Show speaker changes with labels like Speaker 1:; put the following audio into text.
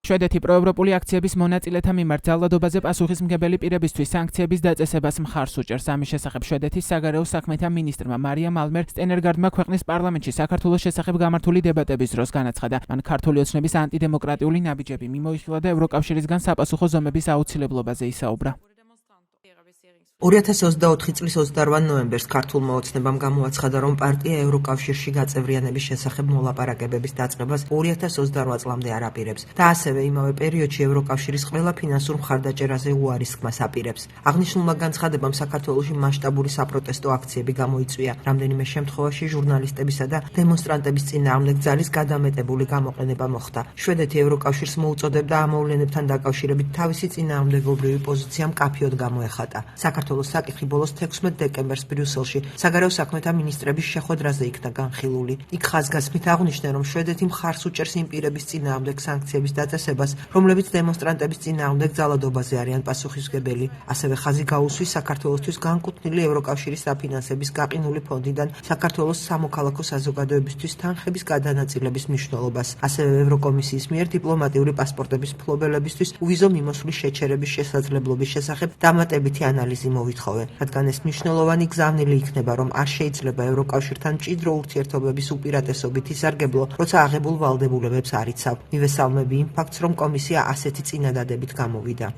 Speaker 1: შვედეთი პროევროპული აქციების მონაწილეთა მიმართ ძალადობაზე პასუხისმგებელი პირებისთვის სანქციების დაწესებას მხარს უჭერს. ამის შესახებ შვედეთის საგარეო საქმეთა მინისტრმა მარია მალმერ სტენერგარდმა ქვეყნის პარლამენტში საქართველოს შესახებ გამართული დებატების დროს განაცხადა. მან ქართული ოცნების ანტიდემოკრატიული ნაბიჯები მიმოიხილა და ევროკავშირისგან საპასუხო ზომების აუცილებლობაზე ისაუბრა.
Speaker 2: 2024 წლის 28 ნოემბერს ქართულმა ოცნებამ გამოაცხადა, რომ პარტია ევროკავშირში გაწევრიანების შესახებ მოლაპარაკებების დაწყებას 2028 წლამდე არ აპირებს და ასევე იმავე პერიოდში ევროკავშირის ყველა ფინანსურ მხარდაჭერაზე უარისხმას აპირებს. აღნიშნულმა განცხადებამ საქართველოში მასშტაბური საპროტესტო აქციები გამოიწვია. რამდენიმე შემთხვევაში ჟურნალისტებისა და დემონსტრანტების წინააღმდეგ ძალის გადამეტებული გამოყენება მოხდა. შვედეთი ევროკავშირს მოუწოდებდა ამ მოვლენებთან დაკავშირებით თავისი წინააღმდეგობრივი პოზიცია მკაფიოდ გამოეხატა. საქართველოს საკითხი ბოლოს 16 დეკემბერს ბრიუსელში საგარეო საქმეთა მინისტრების შეხვედრაზე იქნა განხილული. იქ ხაზგასმით აღნიშნა, რომ შვედეთი მხარს უჭერს იმ პირების წინააღმდეგ სანქციების დაწესებას, რომლებიც დემონსტრანტების წინააღმდეგ ძალადობაზე არიან პასუხისმგებელი. ასევე ხაზი გაუსვის საქართველოსთვის განკუთვნილი ევროკავშირის საფინანსების გაყინული ფონდიდან საქართველოს სამოქალაქო საზოგადოებისთვის თანხების გადანაწილების მნიშვნელობას. ასევე ევროკომისიის მიერ დიპლომატიური პასპორტების მფლობელებისთვის ვიზო მიმოსვლის შეჩერების შესაძლებლობის შესახებ დამატებითი ანალიზი მოვითხოვე, რადგან ეს მნიშვნელოვანი გზავნილი იქნება, რომ არ შეიძლება ევროკავშირთან მჭიდრო ურთიერთობების უპირატესობით ისარგებლო, როცა აღებულ ვალდებულებებს არ იცავ. მივესალმები იმ ფაქტს, რომ კომისია ასეთი წინადადებით გამოვიდა.